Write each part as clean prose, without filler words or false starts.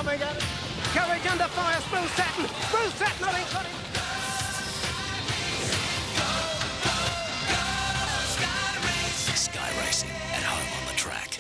they go. Courage under fire, Spruce Satin. Spruce Satin, I think, got him. Sky Racing at home on the track.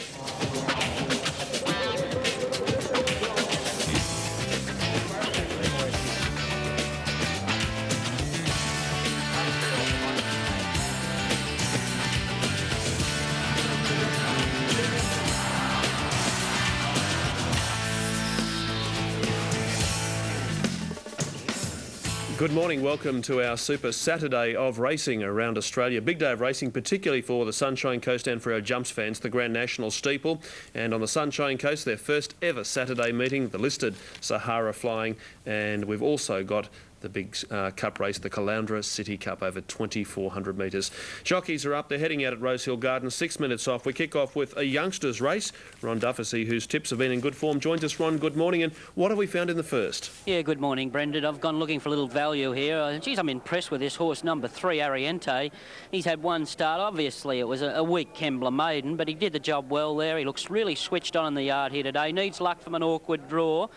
Good morning, welcome to our Super Saturday of racing around Australia. Big day of racing, particularly for the Sunshine Coast and for our jumps fans, the Grand National Steeple. And on the Sunshine Coast, their first ever Saturday meeting, the listed Sahara Flying. And we've also got the big cup race, the Caloundra City Cup, over 2,400 metres. Jockeys are up, they're heading out at Rosehill Gardens, 6 minutes off. We kick off with a youngsters race. Ron Duffy, whose tips have been in good form, joins us. Ron, good morning. And what have we found in the first? Yeah, good morning, Brendan. I've gone looking for a little value here. Geez, I'm impressed with this horse, number 3, Ariente. He's had one start. Obviously, it was a weak Kembla maiden, but he did the job well there. He looks really switched on in the yard here today. Needs luck from an awkward draw.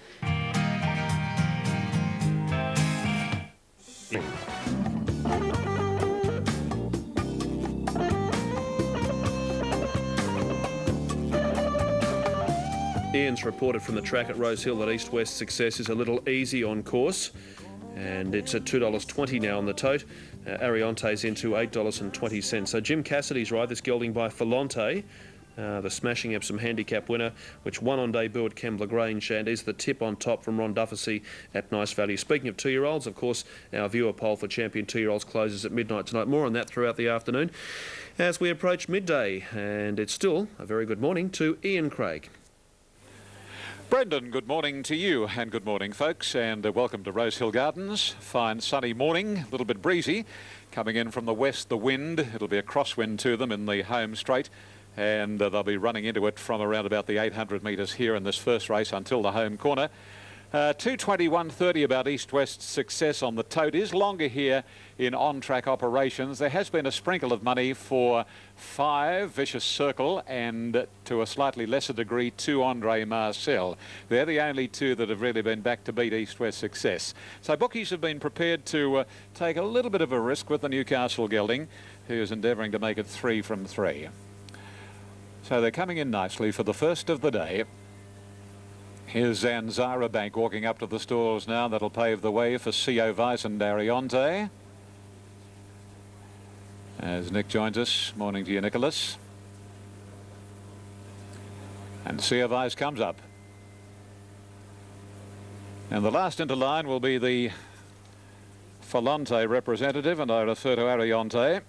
Ian's reported from the track at Rosehill that East West Success is a little easy on course, and it's at $2.20 now on the tote. Arionte's into $8.20. So Jim Cassidy's ride, this gelding by Flemngton, the smashing Epsom handicap winner, which won on debut at Kembla Grange, and is the tip on top from Ron Duffy at nice value. Speaking of 2-year-olds, of course, our viewer poll for champion 2-year-olds closes at midnight tonight. More on that throughout the afternoon as we approach midday, and it's still a very good morning to Ian Craig. Brendan, good morning to you, and good morning, folks, and welcome to Rosehill Gardens. Fine sunny morning, a little bit breezy. Coming in from the west, the wind. It'll be a crosswind to them in the home straight, and they'll be running into it from around about the 800 metres here in this first race until the home corner. 2:21:30 about East-West Success on the tote. Is longer here in on-track operations. There has been a sprinkle of money for 5, Vicious Circle, and to a slightly lesser degree 2, Andre Marcel. They're the only 2 that have really been back to beat East-West Success. So bookies have been prepared to take a little bit of a risk with the Newcastle gelding, who is endeavouring to make it 3 from 3. So they're coming in nicely for the first of the day. Here's Zanzara Bank walking up to the stalls now. That'll pave the way for CO Vice and Ariente. As Nick joins us, morning to you, Nicholas. And CO Vice comes up. And the last into line will be the Flemngton representative, and I refer to Ariente.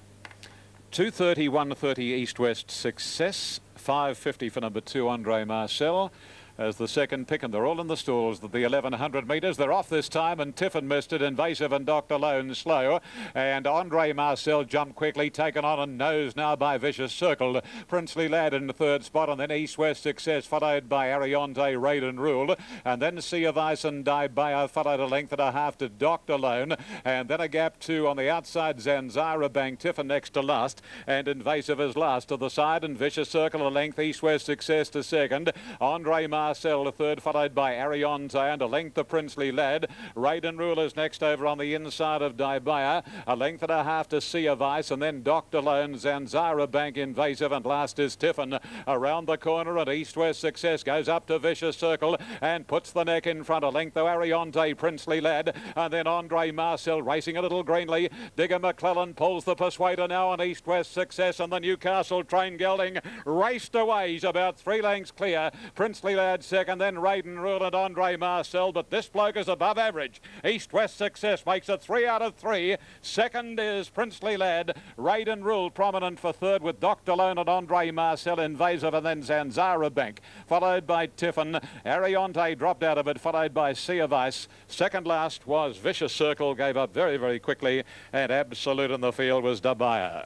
2:31:30 East-West Success, 5:50 for number 2, Andre Marcel, as the second pick, and they're all in the stalls at the 1100 metres. They're off this time, and Tiffin missed it. Invasive and Dr. Lone slow, and Andre Marcel jumped quickly, taken on and nosed now by Vicious Circle. Princely Lad in the third spot, and then East-West Success followed by Ariente, Raiden Rule, and then Sea of Ice and Dibaya followed a length and a half to Dr. Lone, and then a gap 2 on the outside. Zanzara Bank, Tiffin next to last, and Invasive is last to the side, and Vicious Circle a length. East-West Success to second. Andre Marcel the third, followed by Ariente, and a length the Princely Lad. Raiden Rule is next over on the inside of Dibaya, a length and a half to Sea of Ice, and then Dr. Lone, Zanzara Bank, Invasive, and last is Tiffin. Around the corner, and East-West Success goes up to Vicious Circle and puts the neck in front. A length though Ariente, Princely Lad, and then Andre Marcel racing a little greenly. Digger McClellan pulls the Persuader now on East-West Success, and the Newcastle train gelding raced away. He's about 3 lengths clear. Princely Lad second, then Raiden Rule and Andre Marcel, but this bloke is above average. East-West Success makes it 3 out of 3. Second is Princely Lad. Raiden Rule prominent for third, with Dr. Lone and Andre Marcel, Invasive, and then Zanzara Bank, followed by Tiffin. Ariente dropped out of it, followed by Sea of Ice. Second last was Vicious Circle, gave up very, very quickly, and absolute in the field was Dibaya.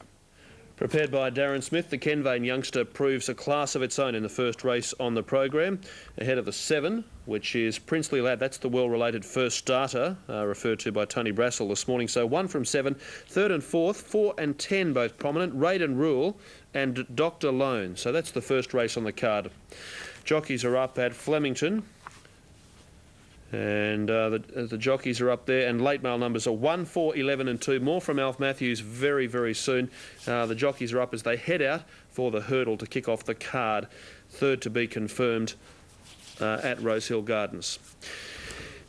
Prepared by Darren Smith, the Kenvane youngster proves a class of its own in the first race on the program. Ahead of the 7, which is Princely Lad. That's the well-related first starter, referred to by Tony Brassel this morning. So 1 from 7, 3rd and 4th, 4 and 10 both prominent. Raiden Rule and Dr. Lone. So that's the first race on the card. Jockeys are up at Flemington. And the jockeys are up there, and late mail numbers are 1, 4, 11 and 2. More from Alf Matthews very, very soon. The jockeys are up as they head out for the hurdle to kick off the card. Third to be confirmed at Rosehill Gardens.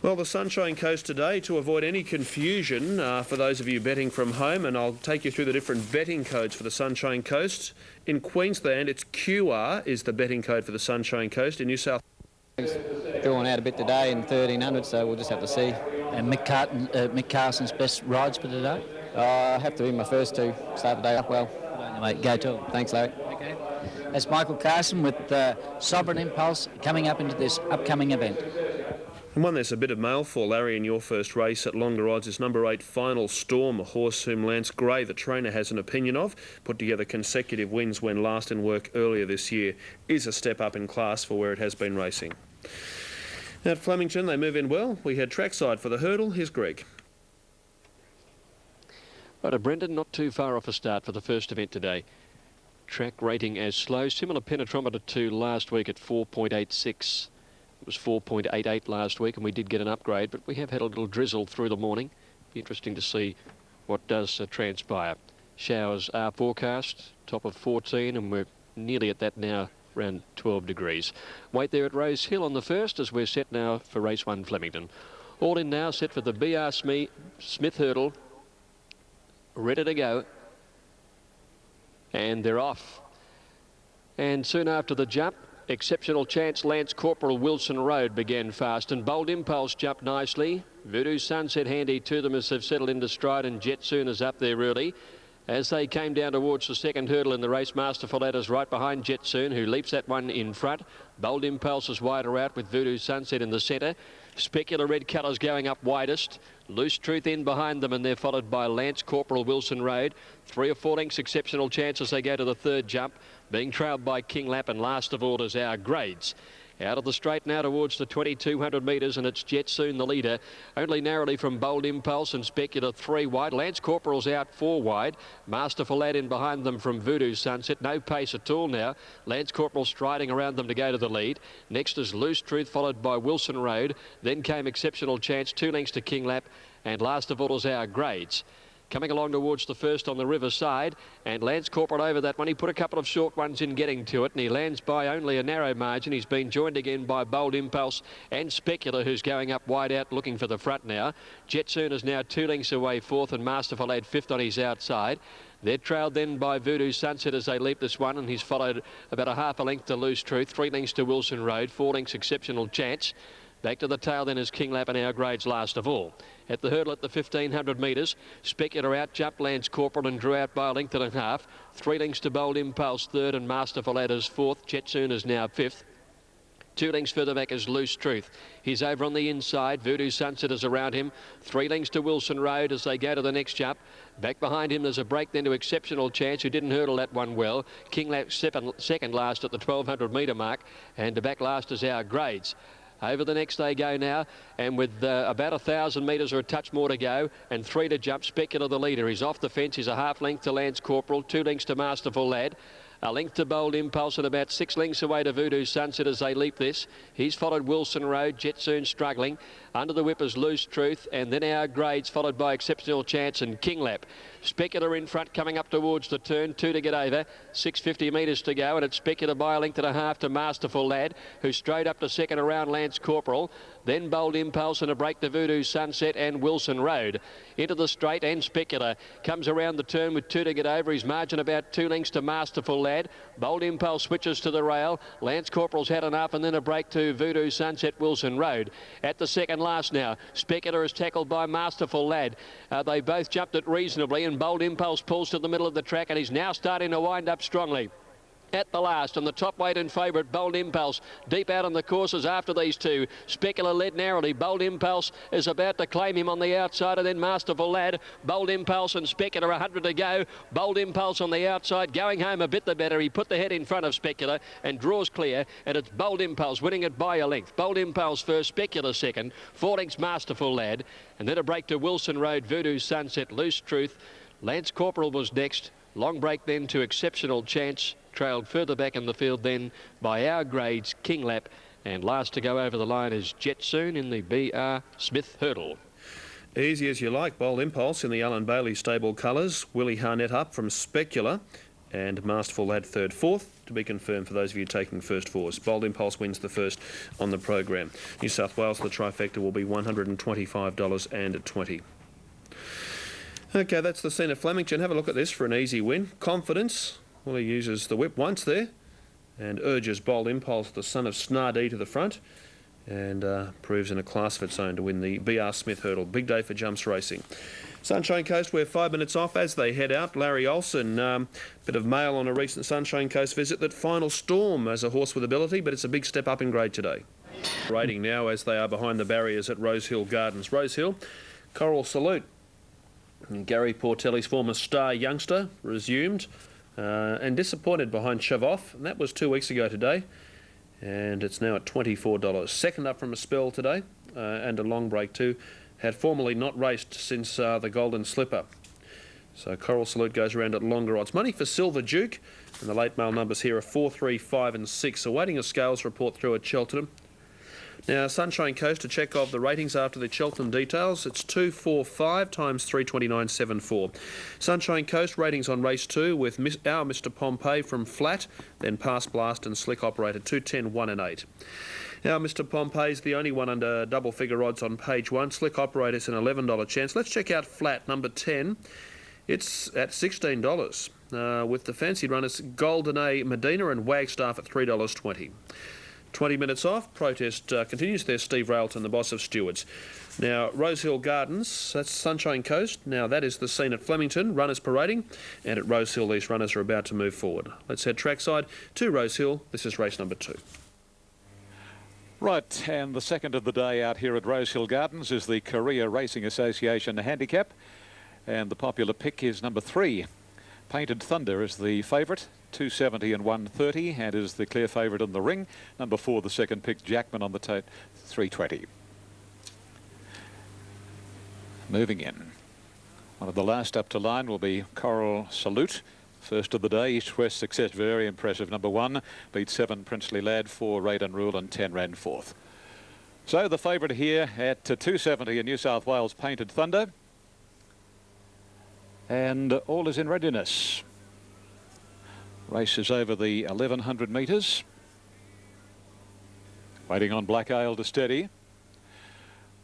Well, the Sunshine Coast today, to avoid any confusion for those of you betting from home, and I'll take you through the different betting codes for the Sunshine Coast. In Queensland, it's QR is the betting code for the Sunshine Coast. In New South Drawn out a bit today in 1300, so we'll just have to see. And Mick Carson's best rides for today? I have to be my first two. Start the day up well. Mate, go to it. Thanks, Larry. Okay. That's Michael Carson with Sovereign Impulse coming up into this upcoming event. And one there's a bit of mail for, Larry, in your first race at longer odds is number 8, Final Storm, a horse whom Lance Gray, the trainer, has an opinion of. Put together consecutive wins when last in work earlier this year. Is a step up in class for where it has been racing. At Flemington, they move in well. We had trackside for the hurdle. Here's Greg. Right, Brendan, not too far off a start for the first event today. Track rating as slow, similar penetrometer to last week at 4.86. It was 4.88 last week, and we did get an upgrade, but we have had a little drizzle through the morning. Be interesting to see what does transpire. Showers are forecast, top of 14, and we're nearly at that now, around 12 degrees. Wait there at Rosehill on the first as we're set now for race 1 Flemington. All in now, set for the B.R. Smith hurdle. Ready to go. And they're off. And soon after the jump, Exceptional Chance, Lance Corporal, Wilson Road began fast, and Bold Impulse jumped nicely. Voodoo Sunset handy to them as they've settled into stride, and Jet Soon is up there really. As they came down towards the second hurdle in the race, Masterful Ladders right behind Jet Soon, who leaps that one in front. Bold Impulse is wider out with Voodoo Sunset in the centre. Specular Red Colours going up widest. Loose Truth in behind them, and they're followed by Lance Corporal, Wilson Road. 3 or 4 lengths Exceptional Chance as they go to the third jump, being trailed by King Lap, and last of all is Our Grades. Out of the straight now towards the 2,200 metres, and it's Jet Soon the leader, only narrowly from Bold Impulse and Specular 3 wide. Lance Corporal's out 4 wide. Masterful Lad in behind them from Voodoo Sunset. No pace at all now. Lance Corporal striding around them to go to the lead. Next is Loose Truth, followed by Wilson Road. Then came Exceptional Chance, 2 lengths to King Lap, and last of all is Our Grades. Coming along towards the first on the river side, and Lance Corporal over that one. He put a couple of short ones in getting to it, and he lands by only a narrow margin. He's been joined again by Bold Impulse and Specular, who's going up wide out looking for the front now. Jet Soon is now 2 lengths away fourth, and Masterful Lad fifth on his outside. They're trailed then by Voodoo Sunset as they leap this one, and he's followed about a half a length to Loose Truth, 3 lengths to Wilson Road, 4 lengths Exceptional Chance. Back to the tail then is King Lap and Our Grades last of all. At the hurdle at the 1,500 metres, Specular out, jumped Lance Corporal and drew out by a length and a half. 3 lengths to Bold Impulse third, and Masterful Ladders fourth. Jet Soon is now fifth. 2 lengths further back is Loose Truth. He's over on the inside. Voodoo Sunset is around him. 3 lengths to Wilson Road as they go to the next jump. Back behind him there's a break then to Exceptional Chance, who didn't hurdle that one well. King Lap second last at the 1,200 metre mark, and the back last is Our Grades. Over the next they go now, and with about 1,000 metres or a touch more to go, and 3 to jump, Specular the leader. He's off the fence. He's a half length to Lance Corporal, 2 lengths to Masterful Lad. A length to Bold Impulse, and about 6 lengths away to Voodoo Sunset as they leap this. He's followed Wilson Road, Jet Soon struggling. Under the whip is Loose Truth, and then Our Grades, followed by Exceptional Chance and King Lap. Specular in front, coming up towards the turn, 2 to get over, 650 metres to go, and it's Specular by a length and a half to Masterful Lad, who straight up to second around Lance Corporal. Then Bold Impulse and a break to Voodoo Sunset and Wilson Road. Into the straight, and Specular comes around the turn with 2 to get over. His margin about 2 lengths to Masterful Lad. Bold Impulse switches to the rail. Lance Corporal's had enough, and then a break to Voodoo Sunset, Wilson Road. At the second last now, Specular is tackled by Masterful Lad. They both jumped it reasonably, and Bold Impulse pulls to the middle of the track, and he's now starting to wind up strongly. At the last, and the top weight and favourite, Bold Impulse, deep out on the courses after these two. Specular led narrowly. Bold Impulse is about to claim him on the outside, and then Masterful Lad. Bold Impulse and Specular, 100 to go. Bold Impulse on the outside, going home a bit the better. He put the head in front of Specular and draws clear, and it's Bold Impulse winning it by a length. Bold Impulse first, Specular second, 4 lengths Masterful Lad, and then a break to Wilson Road, Voodoo Sunset, Loose Truth. Lance Corporal was next. Long break then to Exceptional Chance, trailed further back in the field then by Our Grades, King Lap And last to go over the line is Jetsoon in the B.R. Smith Hurdle. Easy as you like. Bold Impulse in the Alan Bailey stable colours. Willie Harnett up from Specular. And Masterful Lad third, fourth, to be confirmed for those of you taking first fours. Bold Impulse wins the first on the program. New South Wales, the trifecta will be $125.20. Okay, that's the scene at Flemington. Have a look at this for an easy win. Confidence. Well, he uses the whip once there and urges Bold Impulse, the son of Snardee, to the front, and proves in a class of its own to win the B.R. Smith Hurdle. Big day for jumps racing. Sunshine Coast, we're 5 minutes off as they head out. Larry Olsen, bit of mail on a recent Sunshine Coast visit that Final Storm as a horse with ability, but it's a big step up in grade today. Rating now as they are behind the barriers at Rosehill Gardens. Rosehill, Coral Salute. And Gary Portelli's former star youngster resumed and disappointed behind Chavoff, and that was 2 weeks ago today. And it's now at $24. Second up from a spell today, and a long break too. Had formerly not raced since the Golden Slipper. So Coral Salute goes around at longer odds. Money for Silver Duke, and the late mail numbers here are 4, 3, 5 and 6. Awaiting a scales report through at Cheltenham. Now, Sunshine Coast, to check of the ratings after the Cheltenham details, it's 245 times 329.74. Sunshine Coast ratings on race 2 with our Mr. Pompey from Flat, then Pass Blast and Slick operated 210, 1 and 8. Now, Mr. Pompey's the only one under double figure odds on page 1. Slick operator's an $11 chance. Let's check out Flat, number 10. It's at $16 with the fancy runners Golden A Medina and Wagstaff at $3.20. 20 minutes off. Protest continues. There's Steve Railton, the boss of stewards. Now, Rosehill Gardens, that's Sunshine Coast. Now, that is the scene at Flemington, runners parading. And at Rosehill, these runners are about to move forward. Let's head trackside to Rosehill. This is race number 2. Right, and the second of the day out here at Rosehill Gardens is the Korea Racing Association Handicap. And the popular pick is number 3. Painted Thunder is the favourite, 270 and 130, and is the clear favourite in the ring. Number 4, the second pick, Jackman on the tote, 320. Moving in. One of the last up to line will be Coral Salute. First of the day, East-West Success, very impressive. Number 1, beat 7 Princely Lad, 4 Raiden Rule and 10 ran fourth. So the favourite here at 270 in New South Wales, Painted Thunder. And all is in readiness. Race is over the 1100 metres. Waiting on Black Ale to steady.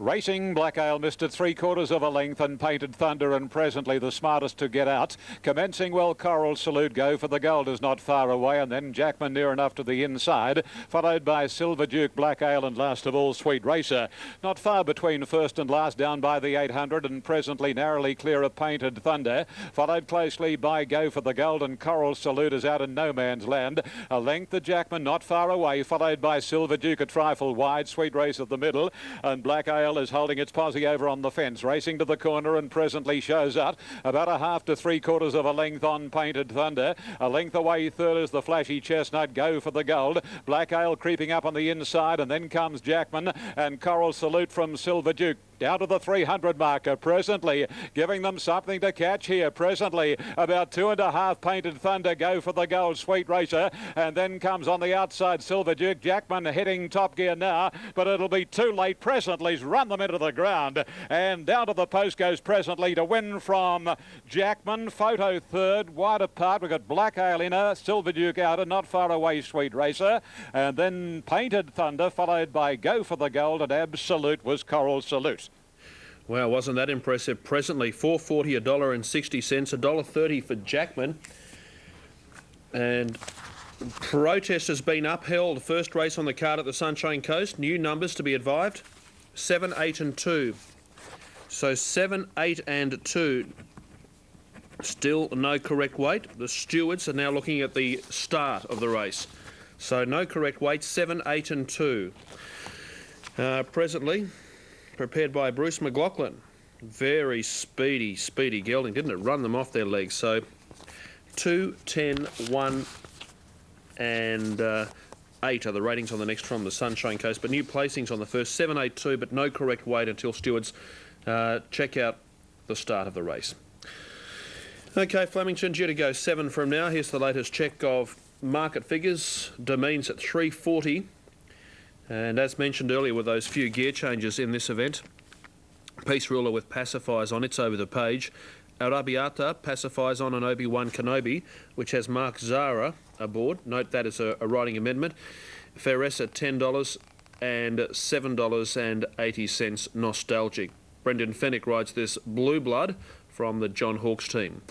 Racing, Black Ale missed at 3/4 of a length and Painted Thunder, and presently the smartest to get out. Commencing well, Coral Salute, Go for the Gold is not far away, and then Jackman near enough to the inside, followed by Silver Duke, Black Ale, and last of all Sweet Racer. Not far between first and last, down by the 800, and presently narrowly clear of Painted Thunder, followed closely by Go for the Gold, and Coral Salute is out in no man's land. A length of Jackman not far away, followed by Silver Duke a trifle wide, Sweet Racer at the middle, and Black Ale is holding its posse over on the fence, racing to the corner, and presently shows out about a half to 3/4 of a length on Painted Thunder. A length away third is the flashy Chestnut, Go for the Gold. Black Ale creeping up on the inside, and then comes Jackman and Coral Salute from Silver Duke. Down to the 300 marker, presently giving them something to catch here. Presently about 2.5 Painted Thunder, Go for the Gold, Sweet Racer, and then comes on the outside Silver Duke. Jackman heading top gear now, but it'll be too late. Presently's run them into the ground, and down to the post goes Presently to win from Jackman. Photo third, wide apart. We've got Black Ale in her, Silver Duke out, and not far away Sweet Racer, and then Painted Thunder, followed by Go for the Gold, and absolute was Coral Salute. Wow, wasn't that impressive? Presently, $4.40, $1.60, $1.30 for Jackman. And protest has been upheld. First race on the card at the Sunshine Coast. New numbers to be advised. 7, 8 and 2. So 7, 8 and 2. Still no correct weight. The stewards are now looking at the start of the race. So no correct weight, 7, 8 and 2. Presently prepared by Bruce McLaughlin. Very speedy gelding, didn't it? Run them off their legs. So 2, 10, 1 and 8 are the ratings on the next from the Sunshine Coast. But new placings on the first, 7, 8, 2, but no correct weight until stewards check out the start of the race. Okay, Flemington due to go 7 from now. Here's the latest check of market figures. Demeans at 340. And as mentioned earlier, with those few gear changes in this event, Peace Ruler with pacifiers on, it's over the page. Arabiata pacifies on an Obi-Wan Kenobi, which has Mark Zara aboard. Note that is a riding amendment. Fairessa $10 and $7.80 Nostalgic. Brendan Fennick rides this Blue Blood from the John Hawkes team.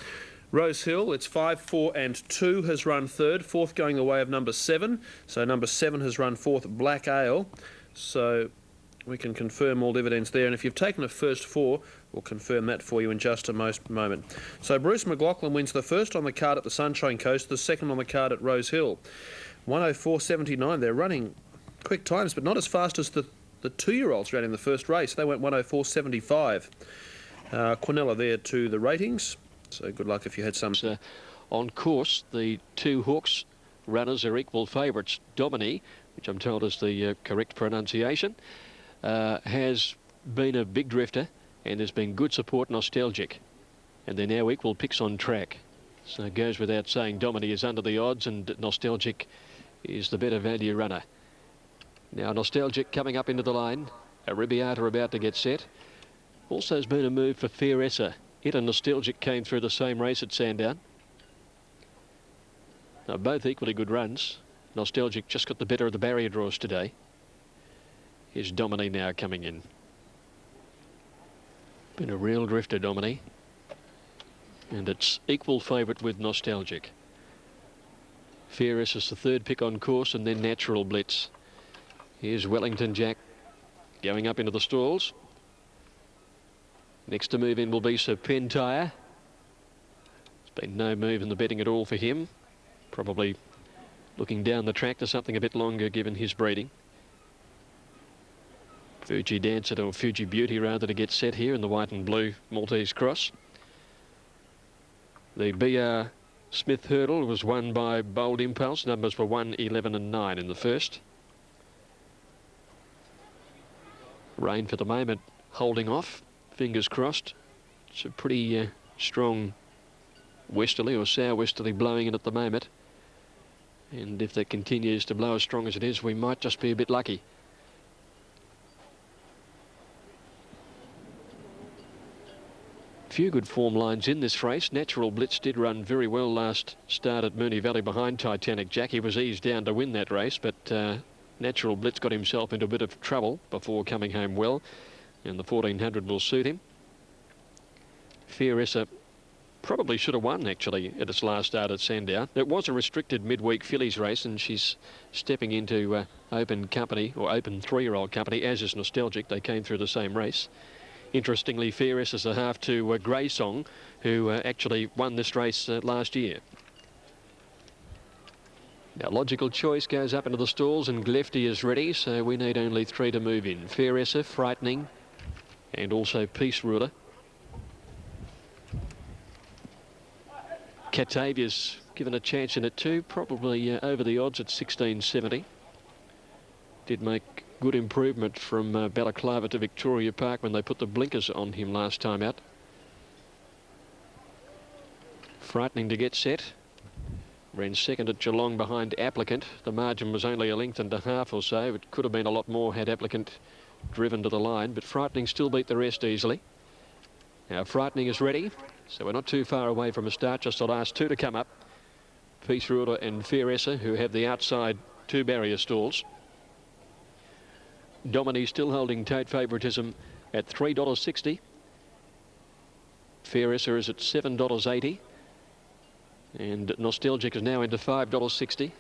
Rosehill, it's 5, 4 and 2 has run third. Fourth going the way of number 7. So number 7 has run fourth, Black Ale. So we can confirm all dividends there. And if you've taken a first 4, we'll confirm that for you in just a moment. So Bruce McLaughlin wins the first on the card at the Sunshine Coast, the second on the card at Rosehill. 104.79. They're running quick times, but not as fast as the 2-year-olds ran in the first race. They went 104.75. Quinella there to the ratings. So good luck if you had some. On course, the 2 Hawks runners are equal favourites. Domini, which I'm told is the correct pronunciation, has been a big drifter and there's been good support. Nostalgic, and they're now equal picks on track. So it goes without saying Domini is under the odds and Nostalgic is the better value runner. Now Nostalgic coming up into the line. Arabiata about to get set. Also has been a move for Fairessa. It and Nostalgic came through the same race at Sandown. Now both equally good runs. Nostalgic just got the better of the barrier draws today. Here's Domini now coming in. Been a real drifter, Domini. And it's equal favourite with Nostalgic. Fairessa is the third pick on course, and then Natural Blitz. Here's Wellington Jack going up into the stalls. Next to move in will be Sir Pentire. There's been no move in the betting at all for him. Probably looking down the track to something a bit longer given his breeding. Fuji Dancer, or Fuji Beauty rather, to get set here in the white and blue Maltese cross. The BR Smith Hurdle was won by Bold Impulse. Numbers were 1, 11 and 9 in the first. Rain for the moment holding off. Fingers crossed. It's a pretty strong westerly or southwesterly blowing in at the moment. And if that continues to blow as strong as it is, we might just be a bit lucky. Few good form lines in this race. Natural Blitz did run very well last start at Moonee Valley behind Titanic Jack. He was eased down to win that race, but Natural Blitz got himself into a bit of trouble before coming home well, and the 1400 will suit him. Fairessa probably should have won actually at its last start at Sandown. It was a restricted midweek fillies race, and she's stepping into open company, or open 3-year-old company, as is Nostalgic. They came through the same race. Interestingly, Fairessa is a half to Grey Song, who actually won this race last year. Now Logical Choice goes up into the stalls, and Glefty is ready, so we need only 3 to move in. Fairessa, Frightening, and also Peace Ruler. Catavia's given a chance in it too, probably over the odds at 16.70. Did make good improvement from Balaclava to Victoria Park when they put the blinkers on him last time out. Frightening to get set. Ran second at Geelong behind Applicant. The margin was only 1.5 lengths or so. It could have been a lot more had Applicant driven to the line, but Frightening still beat the rest easily. Now Frightening is ready, so we're not too far away from a start. Just the last 2 to come up. Peace Ruler and Fairessa, who have the outside 2 barrier stalls. Domini still holding tote favouritism at $3.60. Fairessa is at $7.80. And Nostalgic is now into $5.60.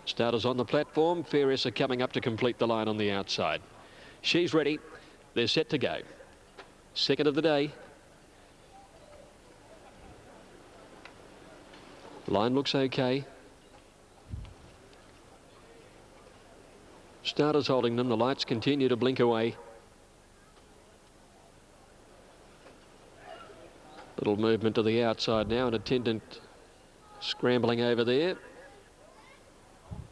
Starters on the platform. Fairessa coming up to complete the line on the outside. She's ready. They're set to go. Second of the day. Line looks okay. Starters holding them. The lights continue to blink away. Little movement to the outside now. An attendant scrambling over there.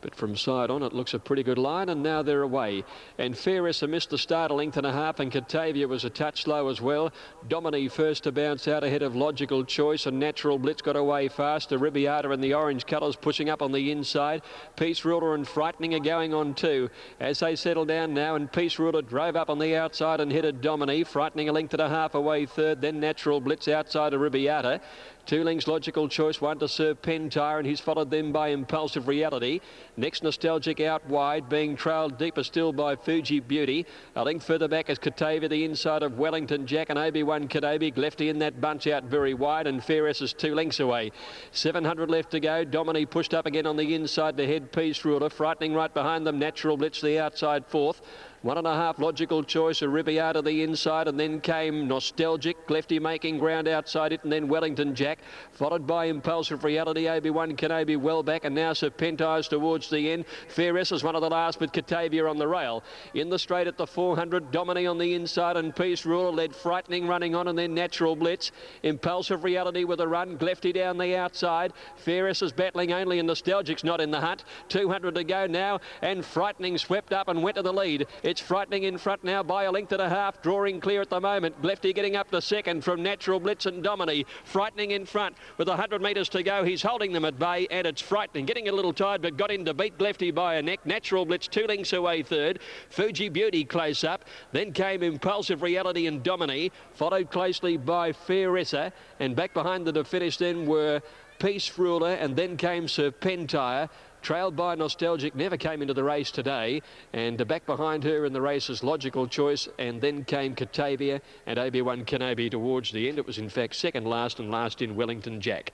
But from side on, it looks a pretty good line, and now they're away. And Fairessa missed the start a length and a half, and Catavia was a touch slow as well. Domini first to bounce out ahead of Logical Choice, and Natural Blitz got away fast. Ribiata in the orange colours pushing up on the inside. Peace Ruler and Frightening are going on too. As they settle down now, and Peace Ruler drove up on the outside and headed Domini. Frightening a length and a half away third, then Natural Blitz outside of Ribiata. 2 lengths Logical Choice, 1 to Serpentire, and he's followed them by Impulsive Reality. Next Nostalgic out wide, being trailed deeper still by Fuji Beauty. A length further back is Catavia, the inside of Wellington Jack, and Obi-Wan Kenobi. Glefty in that bunch out very wide, and Fairess is 2 lengths away. 700 left to go. Domini pushed up again on the inside to head Peace Ruler. Frightening right behind them. Natural Blitz the outside fourth. 1.5 Logical Choice, a Ribiata the inside, and then came Nostalgic. Glefty making ground outside it, and then Wellington Jack, followed by Impulsive Reality. Obi-Wan Kenobi well back, and now Serpentire's towards the end. Fairess is one of the last with Catavia on the rail. In the straight at the 400, Domini on the inside, and Peace Ruler led Frightening running on, and then Natural Blitz. Impulsive Reality with a run. Glefty down the outside. Fairess is battling only, and Nostalgic's not in the hunt. 200 to go now, and Frightening swept up and went to the lead. It's Frightening in front now by a length and a half, drawing clear at the moment. Glefty getting up to second from Natural Blitz and Domini. Frightening in front with 100 metres to go. He's holding them at bay, and it's Frightening getting a little tired, but got in to beat Glefty by a neck. Natural Blitz 2 lengths away third. Fuji Beauty close up. Then came Impulsive Reality and Domini, followed closely by Fairessa, and back behind them to finish then were Peace Ruler, and then came Serpentire. Trailed by Nostalgic, never came into the race today, and back behind her in the race is Logical Choice, and then came Catavia and Obi-Wan Kenobi towards the end. It was in fact second last, and last in Wellington Jack.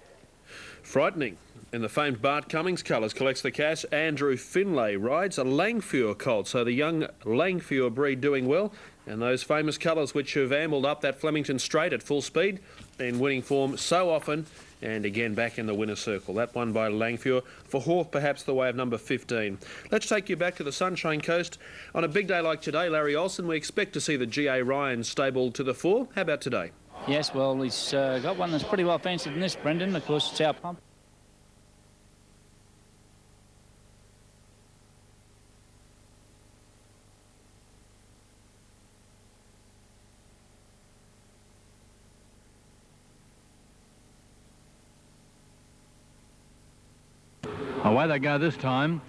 Frightening in the famed Bart Cummings colours collects the cash. Andrew Finlay rides a Langfure colt, so the young Langfure breed doing well, and those famous colours which have ambled up that Flemington straight at full speed in winning form so often, and again back in the winner's circle. That one by Langfure for Hawth, perhaps the way of number 15. Let's take you back to the Sunshine Coast. On a big day like today, Larry Olsen, we expect to see the G.A. Ryan stable to the fore. How about today? Yes, well, he's got one that's pretty well fancied in this, Brendan. Of course, it's our pump. Away they go this time,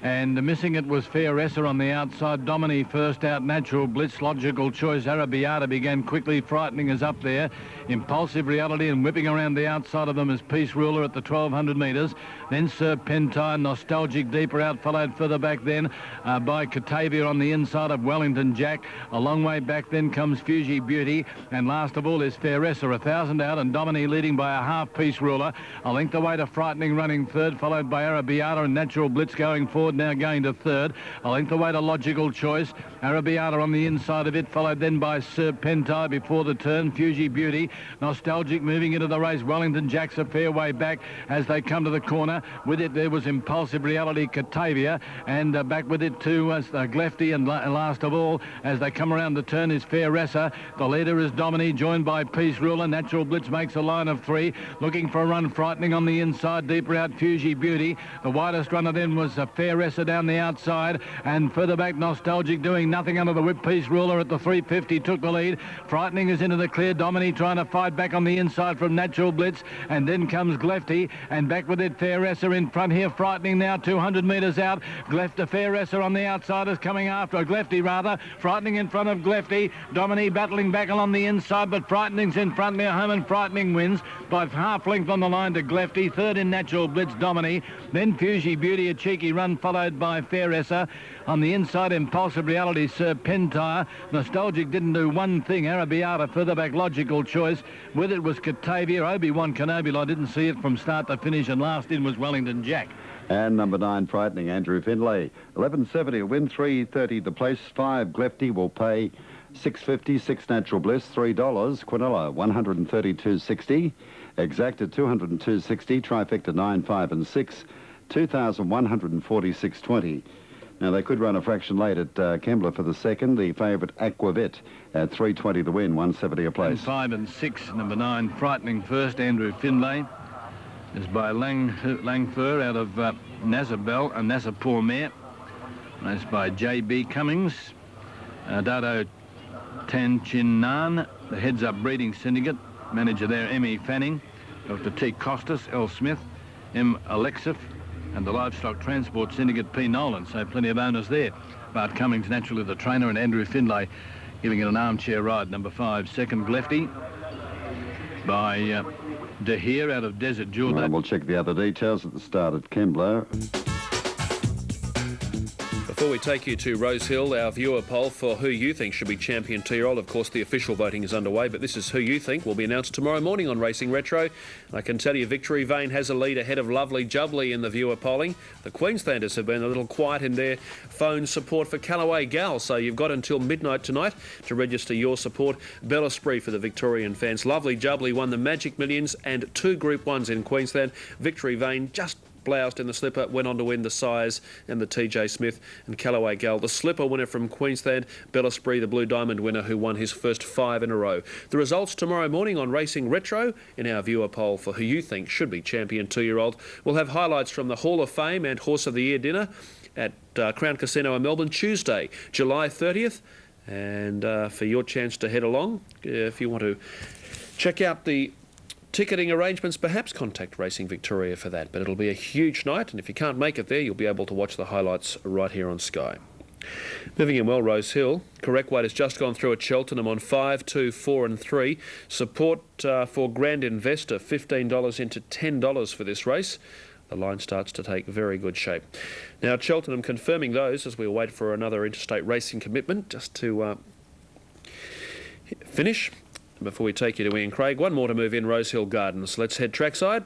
and missing it was Fairessa on the outside. Domini first out. Natural Blitz, Logical Choice, Arabiata began quickly. Frightening is up there. Impulsive Reality, and whipping around the outside of them is Peace Ruler at the 1200 metres. Then Serpentire, Nostalgic deeper out, followed further back then by Catavia on the inside of Wellington Jack. A long way back then comes Fuji Beauty, and last of all is Fairessa, 1,000 out, and Domini leading by a half. Peace Ruler a length away to Frightening running third, followed by Arabiata, and Natural Blitz going forward, now going to third. A length away to Logical Choice. Arabiata on the inside of it, followed then by Serpentire before the turn. Fuji Beauty, Nostalgic moving into the race. Wellington Jack's a fair way back as they come to the corner. With it there was Impulsive Reality, Catavia, and back with it too as Glefty, and last of all as they come around the turn is Fairessa. The leader is Domini, joined by Peace Ruler. Natural Blitz makes a line of 3, looking for a run. Frightening on the inside, deeper out Fuji Beauty. The widest runner then was Fairessa down the outside, and further back Nostalgic doing nothing under the whip. Peace Ruler at the 350 took the lead. Frightening is into the clear. Domini trying to fight back on the inside from Natural Blitz, and then comes Glefty, and back with it Fairessa in front here. Frightening now 200 metres out. Fairessa on the outside is coming after, Glefty rather. Frightening in front of Glefty. Domini battling back along the inside, but Frightening's in front near home, and Frightening wins by half length on the line to Glefty. Third in Natural Blitz, Domini. Then Fuji Beauty, a cheeky run, followed by Fairessa. On the inside, Impulsive Reality, Serpentire. Nostalgic didn't do one thing. Arabiata further back, Logical Choice. With it was Catavia. Obi-Wan Kenobi, I didn't see it from start to finish, and last in was Wellington Jack. And number 9, Frightening, Andrew Finlay. 11.70 win, 3.30 the place. 5 Glefty will pay $6.50. 6 Natural Bliss, $3. Quinella, 132.60. Exacta, 202.60. Trifecta, 9, 5 and 6. 2,146.20. Now, they could run a fraction late at Kembla for the second. The favourite Aquavit at 3.20 to win, 170 a place. 5 and 6, number 9, Frightening first, Andrew Finlay. is by Langfur out of Nazabel and Nasapoor Mare. That's by J.B. Cummings. Dado Tanchinan, the heads-up breeding syndicate. Manager there, M.E. Fanning. Dr. T. Costas, L. Smith, M. Alexif, and the livestock transport syndicate, P. Nolan. So plenty of owners there. Bart Cummings, naturally the trainer, and Andrew Findlay giving it an armchair ride. Number 5, Second Glefty by De Heer out of Desert Jewel. We'll check the other details at the start at Kembla. Before we take you to Rosehill, our viewer poll for who you think should be champion 2-year-old. Of course, the official voting is underway, but this is who you think will be announced tomorrow morning on Racing Retro. I can tell you Victory Vane has a lead ahead of Lovely Jubbly in the viewer polling. The Queenslanders have been a little quiet in their phone support for Callaway Gal, so you've got until midnight tonight to register your support. Bel Esprit for the Victorian fans. Lovely Jubbly won the Magic Millions and 2 Group 1s in Queensland. Victory Vane just bloused in the slipper, went on to win the Sires and the TJ Smith, and Callaway Gal, the slipper winner from Queensland. Bel Esprit, the Blue Diamond winner, who won his first 5 in a row. The results tomorrow morning on Racing Retro in our viewer poll for who you think should be champion 2-year-old. We'll have highlights from the Hall of Fame and Horse of the Year dinner at Crown Casino in Melbourne Tuesday, July 30th. And for your chance to head along, if you want to check out the ticketing arrangements, perhaps contact Racing Victoria for that. But it'll be a huge night, and if you can't make it there, you'll be able to watch the highlights right here on Sky. Moving in well, Rosehill. Correct weight has just gone through at Cheltenham on 5, 2, 4 and 3. Support for Grand Investor, $15 into $10 for this race. The line starts to take very good shape. Now, Cheltenham confirming those as we wait for another interstate racing commitment just to finish. Before we take you to Ian Craig, one more to move in, Rosehill Gardens. Let's head trackside.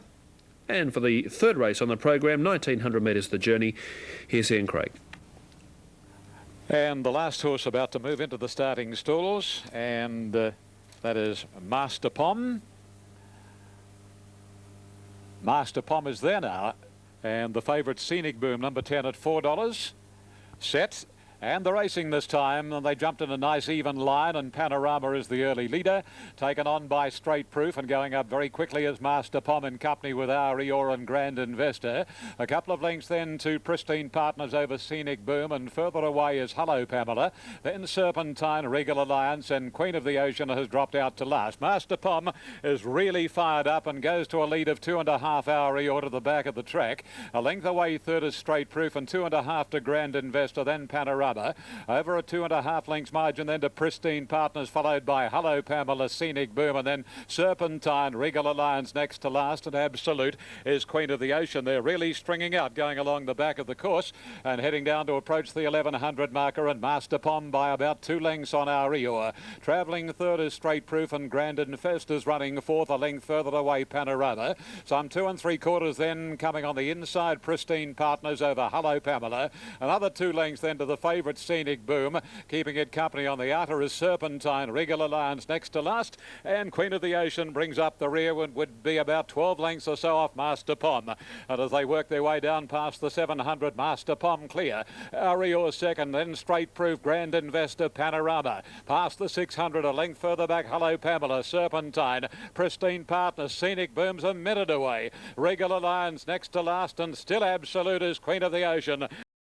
And for the third race on the program, 1,900 metres the journey, here's Ian Craig. And the last horse about to move into the starting stalls, and that is Master Pom. Master Pom is there now, and the favourite Scenic Boom, number 10 at $4. Set. And the racing this time, and they jumped in a nice even line, and Panorama is the early leader, taken on by Straight Proof and going up very quickly as Master Pom in company with our Eeyore and Grand Investor. A couple of lengths then to Pristine Partners over Scenic Boom, and further away is Hello Pamela. Then Serpentine, Regal Alliance, and Queen of the Ocean has dropped out to last. Master Pom is really fired up and goes to a lead of 2.5 our Eeyore to the back of the track. A length away third is Straight Proof, and 2.5 to Grand Investor, then Panorama. Over a 2.5 lengths margin then to Pristine Partners, followed by Hello Pamela, Scenic Boom, and then Serpentine, Regal Alliance next to last, and Absolute is Queen of the Ocean. They're really stringing out, going along the back of the course and heading down to approach the 1,100 marker, and Master Pom by about 2 lengths on our Eeyore. Travelling third is Straight Proof, and Grand Infest is running fourth, a length further away Panorama. Some 2 3/4 then coming on the inside, Pristine Partners over Hello Pamela. Another 2 lengths then to the favourite Scenic Boom. Keeping it company on the outer is Serpentine, Regal Alliance next to last, and Queen of the Ocean brings up the rear and would be about 12 lengths or so off Master Pom. And as they work their way down past the 700, Master Pom clear. Our Eeyore second, then Straight Proof, Grand Investor, Panorama. Past the 600, a length further back, Hello Pamela, Serpentine, Pristine Partners, Scenic Boom's a minute away. Regal Alliance next to last, and still Absolute is Queen of the Ocean.